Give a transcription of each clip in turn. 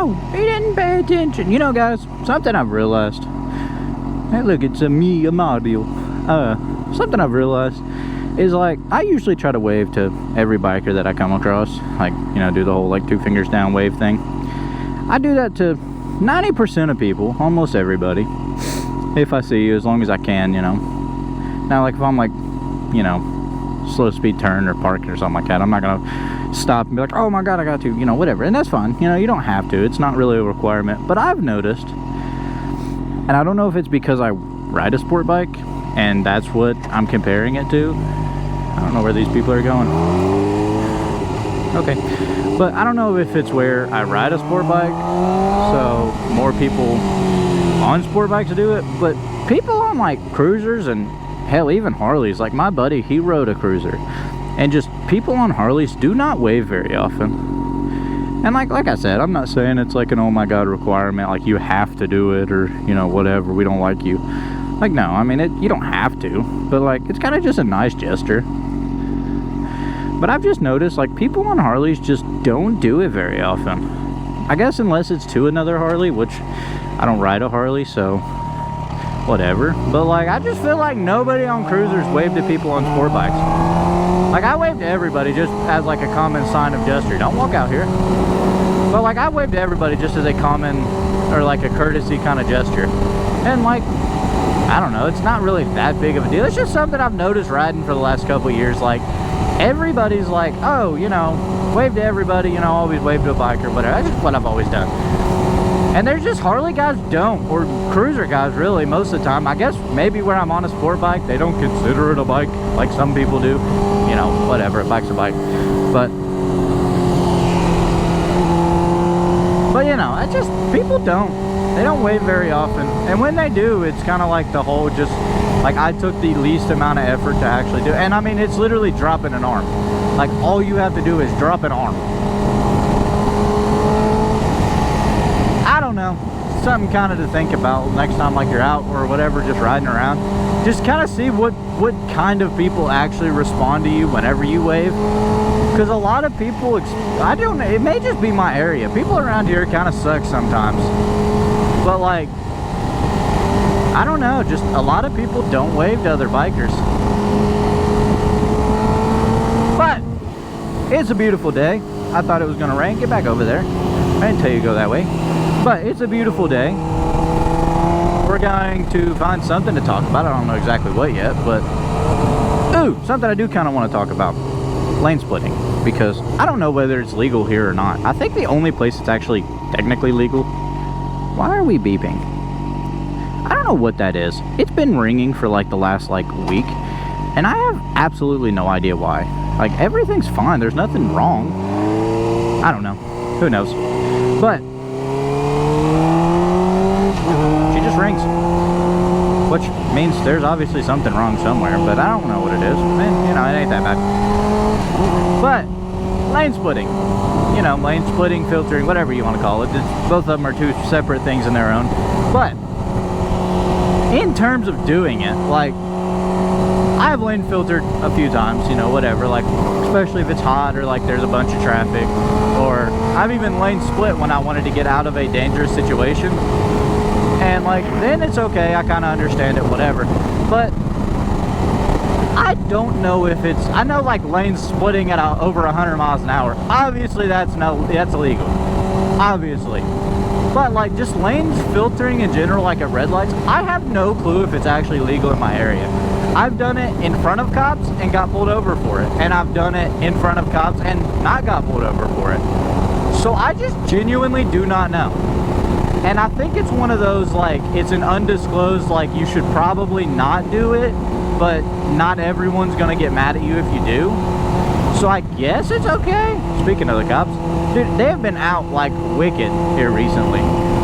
Oh, he didn't pay attention. You know, guys, something I've realized. Hey, look, it's me, Amadio. Something I've realized is, like, I usually try to wave to every biker that I come across. Like, you know, do the whole, like, 2 fingers down wave thing. I do that to 90% of people, almost everybody. If I see you, as long as I can, you know. Now, like, if I'm, like, you know, slow speed turn or parking or something like that, I'm not gonna stop and be like, oh my god, I got to, you know, whatever. And that's fine, you know, you don't have to. It's not really a requirement. But I've noticed, and I don't know if it's because I ride a sport bike and that's what I'm comparing it to. I don't know where these people are going. Okay, but I don't know if it's where I ride a sport bike, so more people on sport bikes do it, but people on like cruisers and hell, even Harleys, like my buddy, he rode a cruiser, and just people on Harleys do not wave very often. And like I said, I'm not saying it's like an oh my god requirement, like you have to do it, or you know, whatever, we don't like you. Like, no, I mean, you don't have to, but like it's kind of just a nice gesture. But I've just noticed, like, people on Harleys just don't do it very often. I guess unless it's to another Harley, which I don't ride a Harley, so whatever. But like, I just feel like nobody on cruisers wave to people on sport bikes. Like, I wave to everybody just as like a common sign of gesture. Don't walk out here. But like, I wave to everybody just as a common or like a courtesy kind of gesture. And like, I don't know, it's not really that big of a deal. It's just something I've noticed riding for the last couple of years. Like, everybody's like, oh, you know, wave to everybody, you know, always wave to a biker, whatever. That's just what I've always done. And there's just Harley guys don't, or cruiser guys really, most of the time. I guess maybe where I'm on a sport bike, they don't consider it a bike like some people do. You know, whatever, a bike's a bike. But you know, I just, people don't. They don't wave very often. And when they do, it's kind of like the whole just, like, I took the least amount of effort to actually do it. And I mean, it's literally dropping an arm. Like, all you have to do is drop an arm. I don't know. Something kind of to think about next time, like, you're out or whatever, just riding around. Just kind of see what kind of people actually respond to you whenever you wave. Because a lot of people, I don't know, it may just be my area. People around here kind of suck sometimes. But like, I don't know, just a lot of people don't wave to other bikers. But it's a beautiful day. I thought it was gonna rain. Get back over there. I didn't tell you to go that way. But it's a beautiful day. We're going to find something to talk about. I don't know exactly what yet, but ooh, something I do kind of want to talk about. Lane splitting. Because I don't know whether it's legal here or not. I think the only place it's actually technically legal. Why are we beeping? I don't know what that is. It's been ringing for like the last like week, and I have absolutely no idea why. Like, everything's fine. There's nothing wrong. I don't know. Who knows? But she just rings, which means there's obviously something wrong somewhere, but I don't know what it is. And, you know, it ain't that bad. But lane splitting, you know, lane splitting, filtering, whatever you want to call it. Both of them are two separate things in their own. But in terms of doing it, like, I have lane filtered a few times, you know, whatever, like, especially if it's hot or like there's a bunch of traffic, or I've even lane split when I wanted to get out of a dangerous situation, and like, then it's okay, I kind of understand it, whatever. But I don't know if it's, I know like lane splitting at over 100 miles an hour, obviously that's illegal, obviously. But like, just lanes filtering in general, like at red lights, I have no clue if it's actually legal in my area. I've done it in front of cops and got pulled over for it, and I've done it in front of cops and not got pulled over for it. So I just genuinely do not know. And I think it's one of those, like, it's an undisclosed, like, you should probably not do it, but not everyone's gonna get mad at you if you do. So I guess it's okay. Speaking of the cops, dude, they have been out like wicked here recently.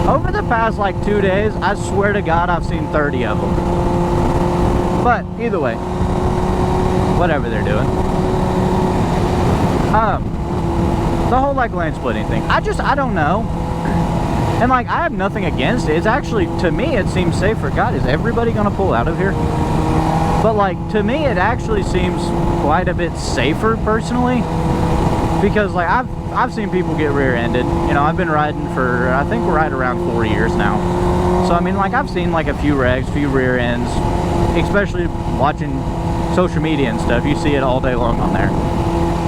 Over the past like 2 days, I swear to God, I've seen 30 of them. But either way, whatever they're doing. The whole like lane splitting thing, I don't know. And like, I have nothing against it. It's actually, to me, it seems safer. God, is everybody gonna pull out of here? But like, to me, it actually seems quite a bit safer personally. Because like I've seen people get rear-ended. You know, I've been riding for, I think we're right around 4 years now. So I mean, like, I've seen like a few wrecks, few rear ends, especially watching social media and stuff. You see it all day long on there.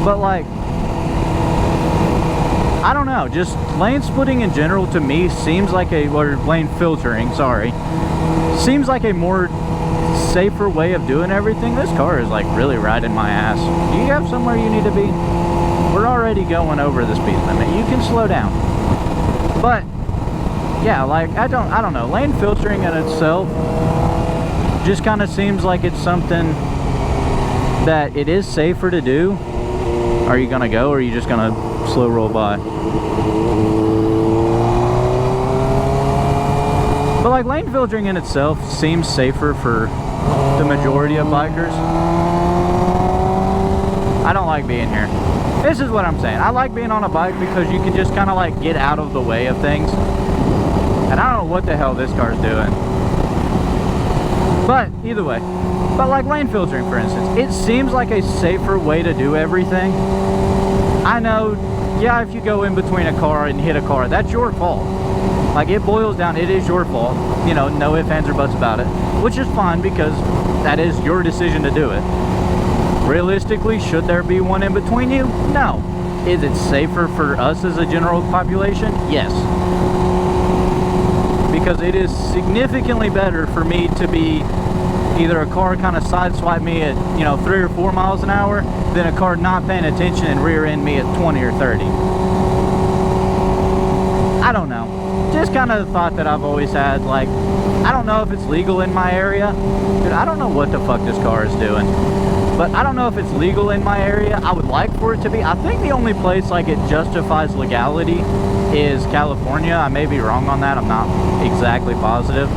But like, I don't know, just lane splitting in general to me seems like or lane filtering, sorry, seems like a more safer way of doing everything. This car is like really riding my ass. Do you have somewhere you need to be? We're already going over the speed limit. You can slow down. But yeah, like, I don't know, lane filtering in itself just kind of seems like it's something that it is safer to do. Are you gonna go, or are you just gonna slow roll by? But like, lane filtering in itself seems safer for the majority of bikers. I don't like being here. This is what I'm saying. I like being on a bike because you can just kind of like get out of the way of things. And I don't know what the hell this car's doing. But either way. But like lane filtering, for instance, it seems like a safer way to do everything. I know, yeah, if you go in between a car and hit a car, that's your fault. Like, it boils down, it is your fault. You know, no ifs, ands, or buts about it. Which is fine, because that is your decision to do it. Realistically, should there be one in between you? No. Is it safer for us as a general population? Yes. Because it is significantly better for me to be either a car kind of sideswipe me at, you know, 3 or 4 miles an hour than a car not paying attention and rear end me at 20 or 30. I don't know. Just kind of the thought that I've always had. Like, I don't know if it's legal in my area. Dude, I don't know what the fuck this car is doing. But I don't know if it's legal in my area. I would like for it to be. I think the only place like it justifies legality is California. I may be wrong on that. I'm not exactly positive.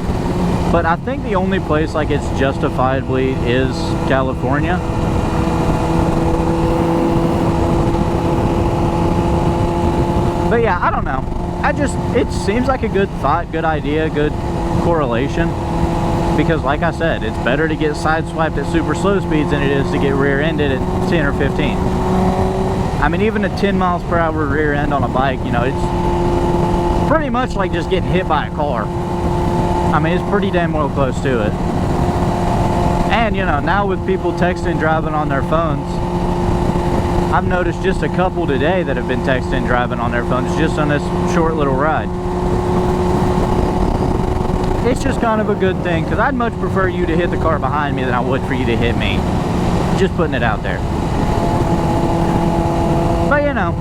But I think the only place like it's justifiably is California. But yeah, I don't know. It seems like a good thought, good idea, good correlation. Because like I said, it's better to get sideswiped at super slow speeds than it is to get rear-ended at 10 or 15. I mean, even a 10 miles per hour rear end on a bike, you know, it's pretty much like just getting hit by a car. I mean, it's pretty damn well close to it. And, you know, now with people texting, driving on their phones, I've noticed just a couple today that have been texting, driving on their phones just on this short little ride. It's just kind of a good thing, because I'd much prefer you to hit the car behind me than I would for you to hit me. Just putting it out there. But, you know,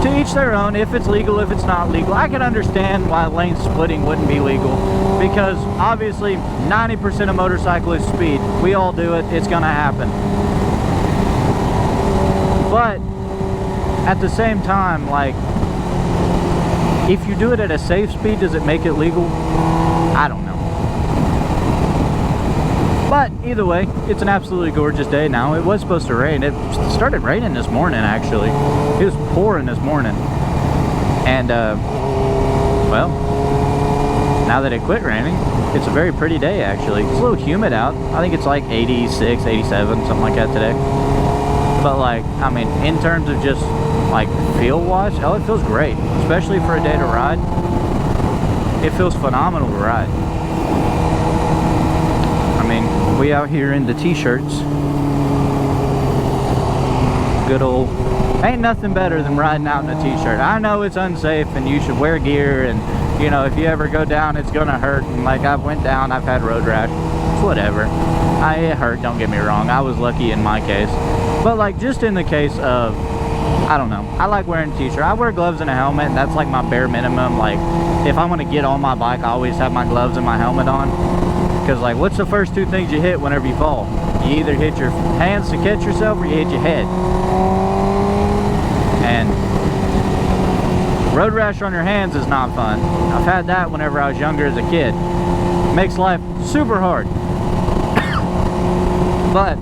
to each their own. If it's legal, if it's not legal. I can understand why lane splitting wouldn't be legal, because obviously 90% of motorcyclists speed. We all do it. It's going to happen. But at the same time, like, if you do it at a safe speed, does it make it legal? I don't know. But either way, it's an absolutely gorgeous day now. It was supposed to rain. It started raining this morning, actually. It was pouring this morning. And, well, now that it quit raining, it's a very pretty day, actually. It's a little humid out. I think it's like 86, 87, something like that today. But, like, I mean, in terms of just, like, feel-wise, oh, it feels great. Especially for a day to ride. It feels phenomenal to ride. I mean, we out here in the t-shirts. Good old, ain't nothing better than riding out in a t-shirt. I know it's unsafe and you should wear gear, and, you know, if you ever go down, it's gonna hurt. And like, I've went down, I've had road rash. It's whatever. It hurt, don't get me wrong. I was lucky in my case. But like, just in the case of, I don't know, I like wearing a t-shirt. I wear gloves and a helmet, and that's like my bare minimum. Like, if I'm gonna get on my bike, I always have my gloves and my helmet on. Because, like, what's the first two things you hit whenever you fall? You either hit your hands to catch yourself, or you hit your head. And road rash on your hands is not fun. I've had that whenever I was younger as a kid. Makes life super hard. But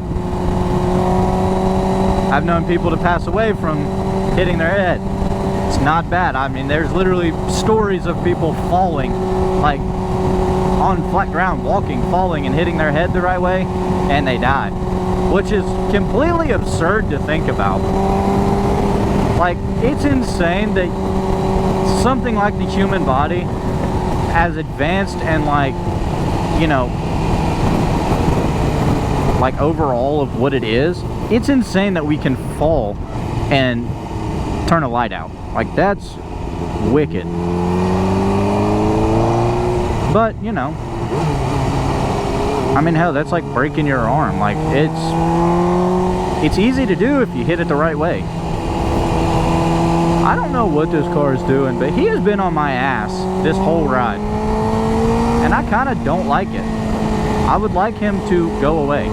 I've known people to pass away from hitting their head. It's not bad. I mean, there's literally stories of people falling, like on flat ground, walking, falling, and hitting their head the right way, and they died. Which is completely absurd to think about. Like, it's insane that something like the human body, as advanced and like, you know, like overall of what it is, it's insane that we can fall and turn a light out. Like, that's wicked. But, you know, I mean, hell, that's like breaking your arm. Like, it's easy to do if you hit it the right way. I don't know what this car is doing, but he has been on my ass this whole ride. And I kind of don't like it. I would like him to go away.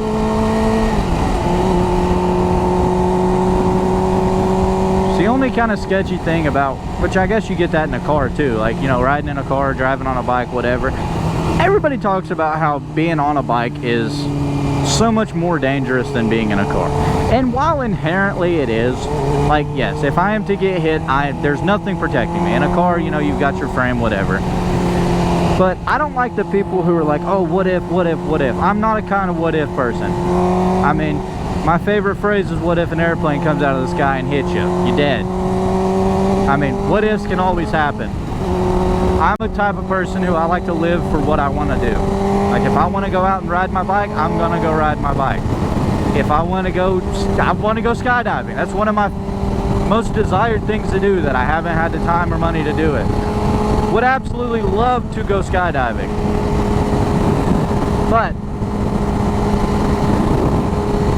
It's the only kind of sketchy thing about, which I guess you get that in a car too. Like, you know, riding in a car, driving on a bike, whatever. Everybody talks about how being on a bike is so much more dangerous than being in a car. And while inherently it is, like, yes, if I am to get hit, there's nothing protecting me. In a car, you know, you've got your frame, whatever. But I don't like the people who are like, oh, what if, what if, what if. I'm not a kind of what if person. I mean, my favorite phrase is, what if an airplane comes out of the sky and hits you? You're dead. I mean, what ifs can always happen. I'm the type of person who I like to live for what I want to do. Like, if I want to go out and ride my bike, I'm going to go ride my bike. If I want to go skydiving. That's one of my most desired things to do that I haven't had the time or money to do it. Would absolutely love to go skydiving. But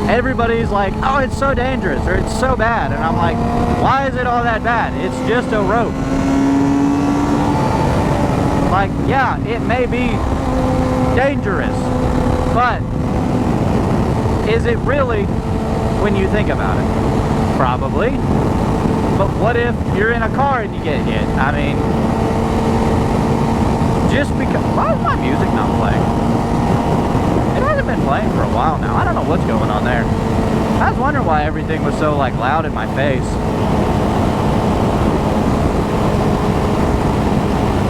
everybody's like, oh, it's so dangerous, or it's so bad. And I'm like, why is it all that bad? It's just a rope. Like, yeah, it may be dangerous, but is it really when you think about it? Probably. But what if you're in a car and you get hit? I mean, just because... Why is my music not playing? It hasn't been playing for a while now. I don't know what's going on there. I was wondering why everything was so, like, loud in my face.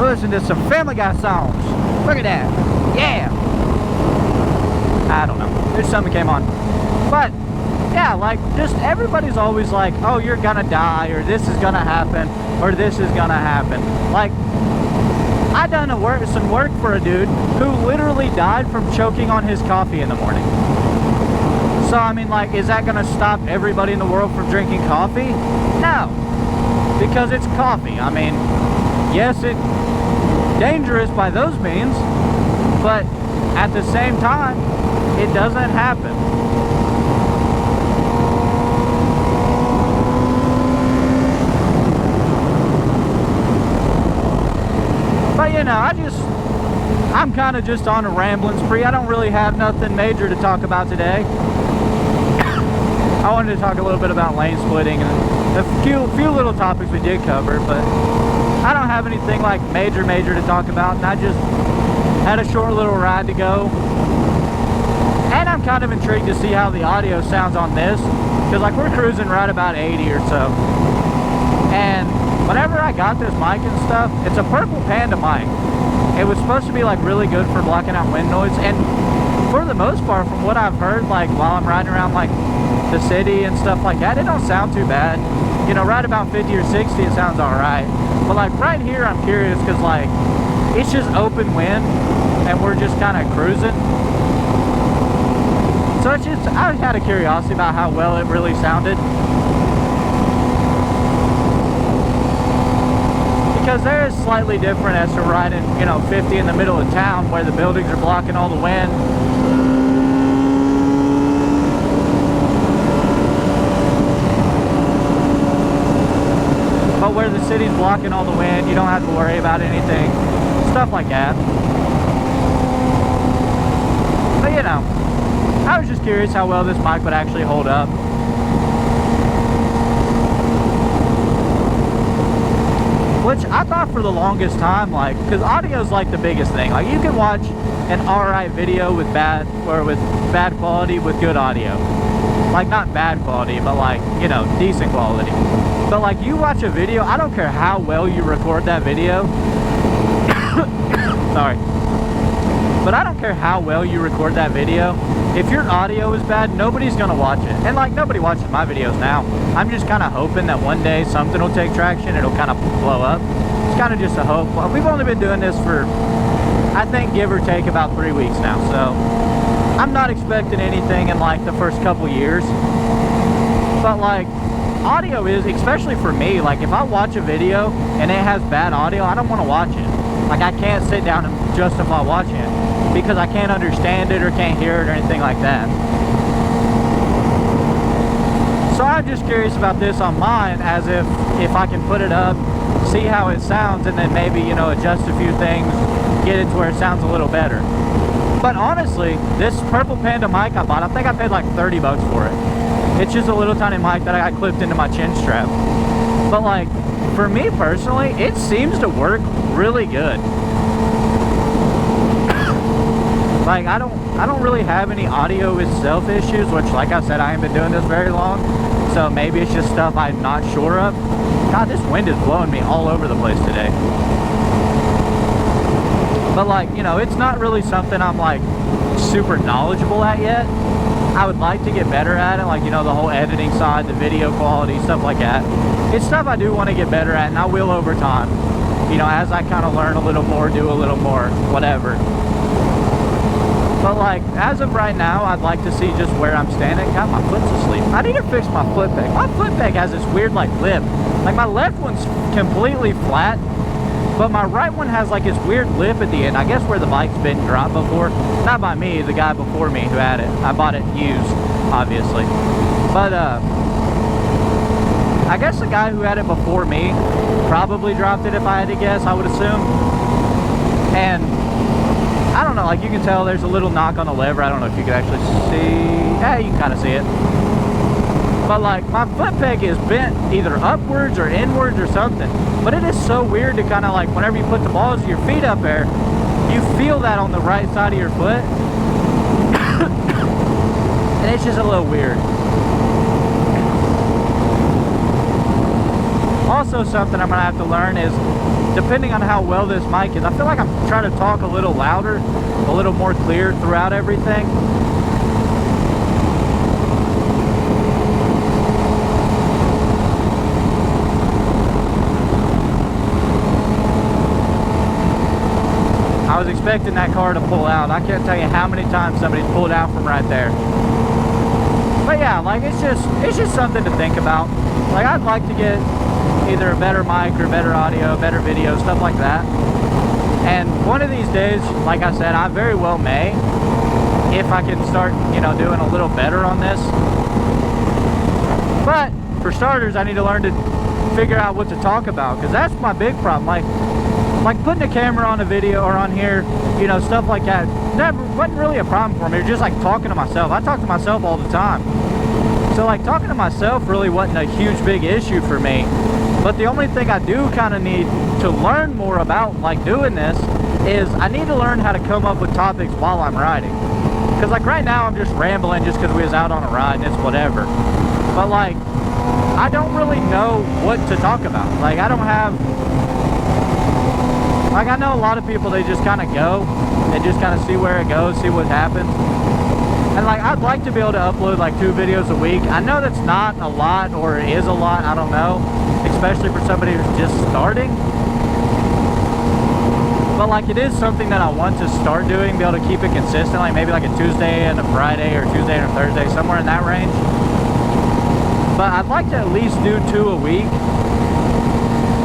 Listen to some Family Guy songs. Look at that. Yeah. I don't know. There's something came on. But, yeah, like, just everybody's always like, oh, you're gonna die, or this is gonna happen, or this is gonna happen. Like, I done some work for a dude who literally died from choking on his coffee in the morning. So, I mean, like, is that gonna stop everybody in the world from drinking coffee? No. Because it's coffee. I mean, yes, it's dangerous by those means, but at the same time, it doesn't happen. But, you know, I'm kind of just on a rambling spree. I don't really have nothing major to talk about today. I wanted to talk a little bit about lane splitting and a few little topics we did cover, but I don't have anything like major to talk about, and I just had a short little ride to go. And I'm kind of intrigued to see how the audio sounds on this, because like we're cruising right about 80 or so. And whenever I got this mic and stuff, it's a Purple Panda mic. It was supposed to be like really good for blocking out wind noise, and for the most part, from what I've heard, like while I'm riding around like the city and stuff like that, it don't sound too bad. You know, right about 50 or 60, it sounds alright. But like right here, I'm curious because like it's just open wind and we're just kind of cruising. So it's just, I had a curiosity about how well it really sounded. Because there is slightly different as to riding, you know, 50 in the middle of town where the buildings are blocking all the wind. But where the city's blocking all the wind, you don't have to worry about anything. Stuff like that. But you know, I was just curious how well this mic would actually hold up. Which I thought for the longest time, like, because audio is like the biggest thing. Like, you can watch an alright video with bad quality with good audio. Like, not bad quality, but like, you know, decent quality. But like, you watch a video, I don't care how well you record that video. Sorry. But I don't care how well you record that video. if your audio is bad, nobody's gonna watch it. And like, nobody watches my videos now. I'm just kind of hoping that one day something will take traction, it'll kind of blow up. It's kind of just a hope. Well, we've only been doing this for, I think, give or take about 3 weeks now, so I'm not expecting anything in like the first couple years. But like, audio is, especially for me, like if I watch a video and it has bad audio, I don't want to watch it. Like, I can't sit down and justify watching it because I can't understand it or can't hear it or anything like that. So I'm just curious about this on mine, as if I can put it up, see how it sounds, and then maybe, you know, adjust a few things, get it to where it sounds a little better. But honestly, this Purple Panda mic I bought, I think I paid like 30 bucks for it. It's just a little tiny mic that I got clipped into my chin strap. But like, for me personally, it seems to work really good. Like, I don't really have any audio itself issues, which, like I said, I haven't been doing this very long, so maybe it's just stuff I'm not sure of. God, this wind is blowing me all over the place today. But like, you know, it's not really something I'm like super knowledgeable at yet. I would like to get better at it, like, you know, the whole editing side, the video quality, stuff like that. It's stuff I do want to get better at, and I will over time. You know, as I kind of learn a little more, do a little more, whatever. But like, as of right now, I'd like to see just where I'm standing. God, my foot's asleep. I need to fix my foot peg. My foot peg has this weird like lip. Like, my left one's completely flat, but my right one has like this weird lip at the end. I guess where the bike's been dropped before. Not by me, the guy before me who had it. I bought it used, obviously. But I guess the guy who had it before me probably dropped it, if I had to guess, I would assume. And I don't know, like, you can tell there's a little knock on the lever. I don't know if you can actually see. Yeah, you can kind of see it. But like, my foot peg is bent either upwards or inwards or something. But it is so weird to kind of like, whenever you put the balls of your feet up there, you feel that on the right side of your foot. And it's just a little weird. Also, something I'm gonna have to learn is, depending on how well this mic is, I feel like I'm trying to talk a little louder, a little more clear throughout everything. I was expecting that car to pull out. I can't tell you how many times somebody's pulled out from right there. But yeah, like, it's just something to think about. Like, I'd like to get either a better mic or better audio, better video, stuff like that. And one of these days, like I said, I very well may, if I can start, you know, doing a little better on this. But for starters, I need to learn to figure out what to talk about, because that's my big problem. Like putting a camera on a video or on here, you know, stuff like that, that wasn't really a problem for me. It was just like talking to myself. I talk to myself all the time. So like, talking to myself really wasn't a huge big issue for me. But the only thing I do kind of need to learn more about, like, doing this, is I need to learn how to come up with topics while I'm riding. Because like right now I'm just rambling just because we was out on a ride and it's whatever. But like, I don't really know what to talk about. Like, I don't have, like, I know a lot of people, they just kind of go and just kind of see where it goes, see what happens. And like, I'd like to be able to upload like 2 videos a week. I know that's not a lot, or it is a lot, I don't know, especially for somebody who's just starting. But like, it is something that I want to start doing, be able to keep it consistent, like maybe like a Tuesday and a Friday, or Tuesday and a Thursday, somewhere in that range. But I'd like to at least do 2 a week.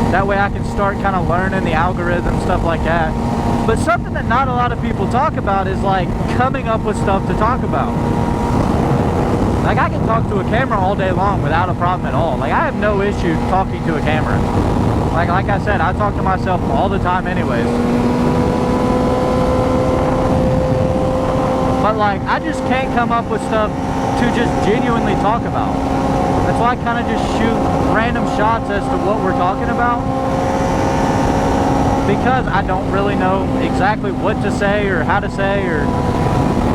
That way I can start kind of learning the algorithm, stuff like that. But something that not a lot of people talk about is like coming up with stuff to talk about. Like, I can talk to a camera all day long without a problem at all. Like, I have no issue talking to a camera. Like I said, I talk to myself all the time anyways. But like, I just can't come up with stuff to just genuinely talk about. That's why I kind of just shoot random shots as to what we're talking about, because I don't really know exactly what to say or how to say, or,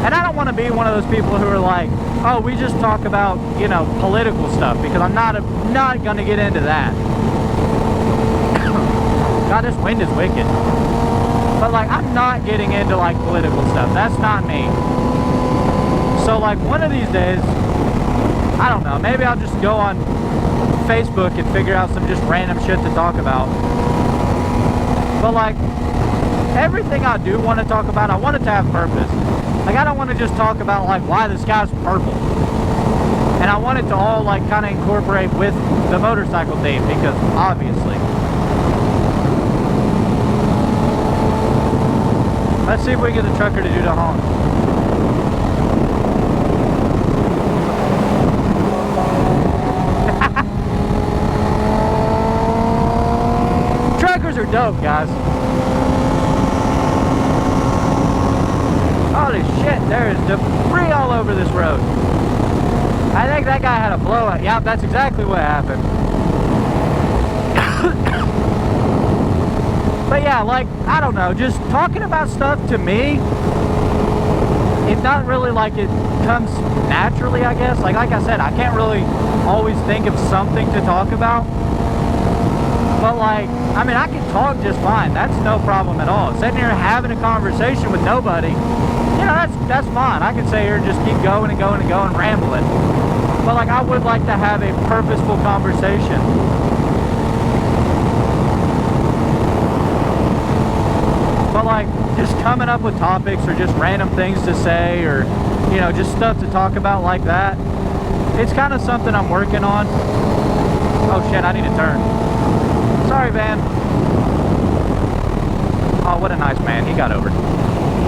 and I don't want to be one of those people who are like, oh, we just talk about, you know, political stuff, because I'm not going to get into that. God, this wind is wicked. But like, I'm not getting into like political stuff. That's not me. So like one of these days, I don't know, maybe I'll just go on Facebook and figure out some just random shit to talk about. But like everything I do want to talk about, I want it to have purpose. Like I don't want to just talk about like why the sky's purple. And I want it to all like kind of incorporate with the motorcycle theme, because obviously. Let's see if we can get the trucker to do the honk. Truckers are dope, guys. Holy shit, there is debris all over this road. I think that guy had a blowout. Yep, that's exactly what happened. But yeah, like, I don't know, just talking about stuff to me, it's not really like it comes naturally, I guess. Like I said, I can't really always think of something to talk about. But like, I mean, I can talk just fine. That's no problem at all. Sitting here having a conversation with nobody, you know, that's fine. I can sit here and just keep going and going and going, rambling. But like, I would like to have a purposeful conversation. But like, just coming up with topics or just random things to say, or, you know, just stuff to talk about like that, it's kind of something I'm working on. Oh shit, I need to turn. Sorry, van. Oh, what a nice man. He got over.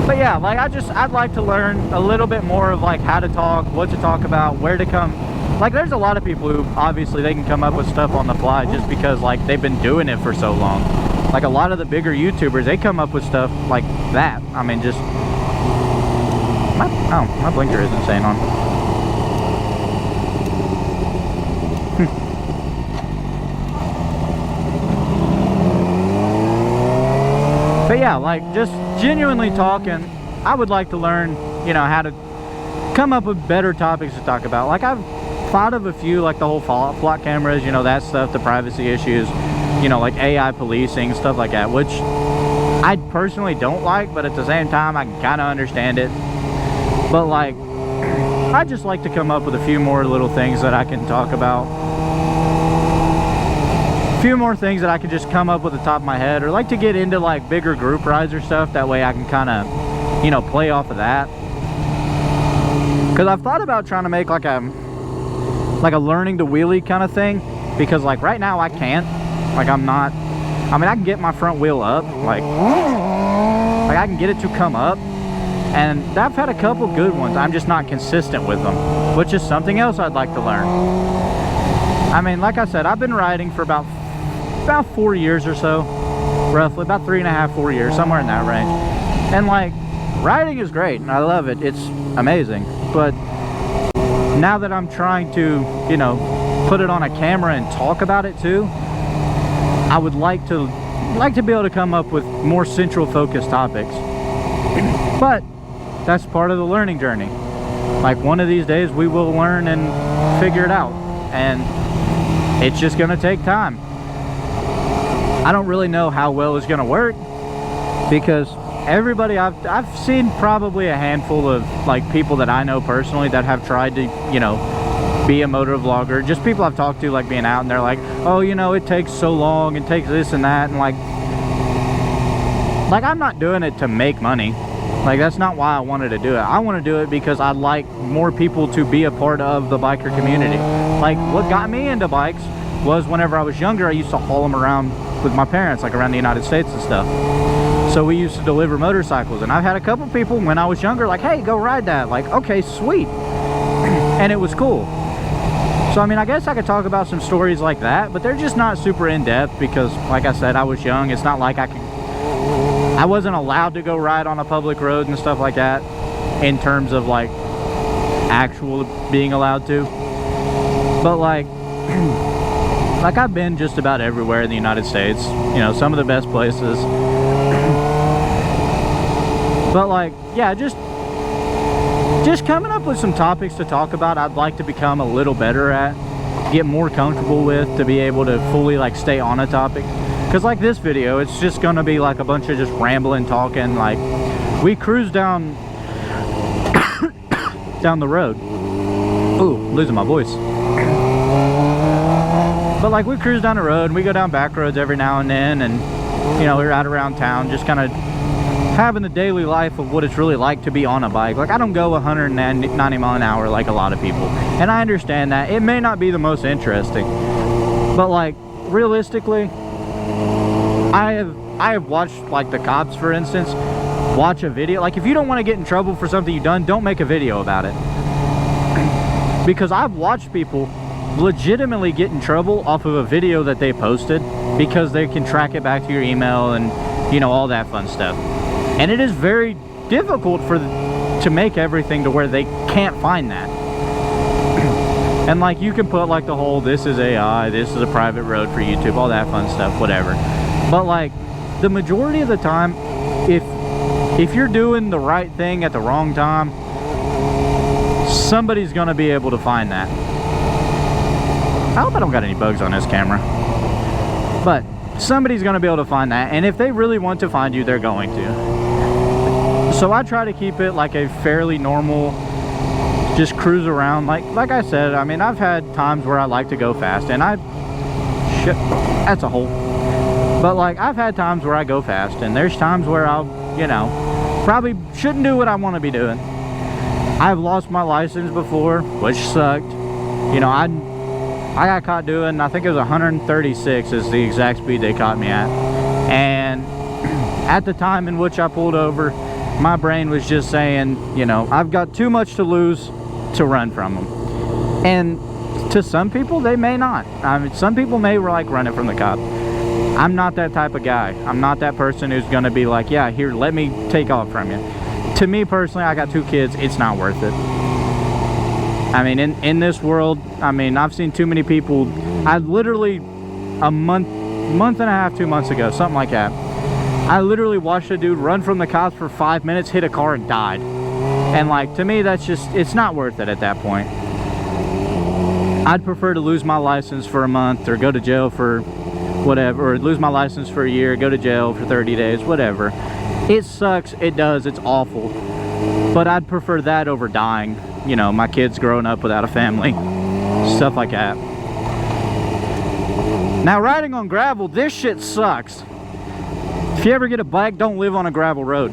But yeah, like I'd like to learn a little bit more of like how to talk, what to talk about, where to come. Like there's a lot of people who obviously they can come up with stuff on the fly just because like they've been doing it for so long. Like a lot of the bigger YouTubers, they come up with stuff like that. I mean, just my blinker isn't staying on. But yeah, like just genuinely talking, I would like to learn, you know, how to come up with better topics to talk about. Like I've thought of a few, like the whole flock cameras, you know, that stuff, the privacy issues, you know, like AI policing, stuff like that, which I personally don't like, but at the same time, I can kind of understand it. But like, I just like to come up with a few more little things that I can talk about. A few more things that I can just come up with the top of my head, or like to get into like bigger group rides or stuff. That way I can kind of, you know, play off of that. Because I've thought about trying to make like a learning to wheelie kind of thing. Because like right now I can't. Like I mean, I can get my front wheel up, like I can get it to come up, and I've had a couple good ones. I'm just not consistent with them, which is something else I'd like to learn. I mean, like I said, I've been riding for about 4 years or so, roughly about 3.5, 4 years, somewhere in that range. And like, riding is great, and I love it. It's amazing. But now that I'm trying to, you know, put it on a camera and talk about it too, I would like to be able to come up with more central focused topics. But that's part of the learning journey. Like one of these days we will learn and figure it out, and it's just gonna take time. I don't really know how well it's gonna work, because everybody I've seen probably a handful of like people that I know personally that have tried to, you know, be a motor vlogger. Just people I've talked to, like being out, and they're like, oh, you know, it takes so long, it takes this and that, and like I'm not doing it to make money. Like that's not why I wanted to do it. I want to do it because I'd like more people to be a part of the biker community. Like what got me into bikes was whenever I was younger, I used to haul them around with my parents, like around the United States and stuff. So we used to deliver motorcycles, and I've had a couple people when I was younger like, hey, go ride that. Like, okay, sweet. And it was cool. So I mean, I guess I could talk about some stories like that, but they're just not super in-depth because, like I said, I was young. It's not like I wasn't allowed to go ride on a public road and stuff like that in terms of like actual being allowed to. But like I've been just about everywhere in the United States, you know, some of the best places. But like, yeah, just coming up with some topics to talk about, I'd like to become a little better at, get more comfortable with, to be able to fully like stay on a topic. Because like this video, it's just gonna be like a bunch of just rambling, talking. Like we cruised down down the road. Ooh, losing my voice. But like we cruise down the road and we go down back roads every now and then, and you know, we're out around town just kind of having the daily life of what it's really like to be on a bike. Like I don't go 190 mile an hour like a lot of people, and I understand that it may not be the most interesting, but like realistically, I have watched, like the cops for instance, watch a video. Like if you don't want to get in trouble for something you've done, don't make a video about it, because I've watched people legitimately get in trouble off of a video that they posted because they can track it back to your email and, you know, all that fun stuff. And it is very difficult to make everything to where they can't find that. And like you can put like the whole, this is AI, this is a private road for YouTube, all that fun stuff, whatever. But like the majority of the time, if you're doing the right thing at the wrong time, somebody's gonna be able to find that. I hope I don't got any bugs on this camera, but somebody's going to be able to find that, and if they really want to find you, they're going to. So I try to keep it like a fairly normal, just cruise around. Like I said, I mean, I've had times where I like to go fast, and shit, that's a hole. But like I've had times where I go fast, and there's times where I'll, you know, probably shouldn't do what I want to be doing. I've lost my license before, which sucked. You know, I got caught doing, I think it was 136 is the exact speed they caught me at. And at the time in which I pulled over, my brain was just saying, you know, I've got too much to lose to run from them. And to some people, they may not. I mean, some people may like running from the cop. I'm not that type of guy. I'm not that person who's going to be like, yeah, here, let me take off from you. To me personally, I got 2 kids. It's not worth it. I mean, in this world, I mean, I've seen too many people. I literally, a month and a half, 2 months ago, something like that, I literally watched a dude run from the cops for 5 minutes, hit a car, and died. And like, to me, that's just, it's not worth it at that point. I'd prefer to lose my license for a month, or go to jail for whatever, or lose my license for a year, go to jail for 30 days, whatever. It sucks, it does, it's awful. But I'd prefer that over dying. You know, my kids growing up without a family, stuff like that. Now, riding on gravel, this shit sucks. If you ever get a bike, don't live on a gravel road.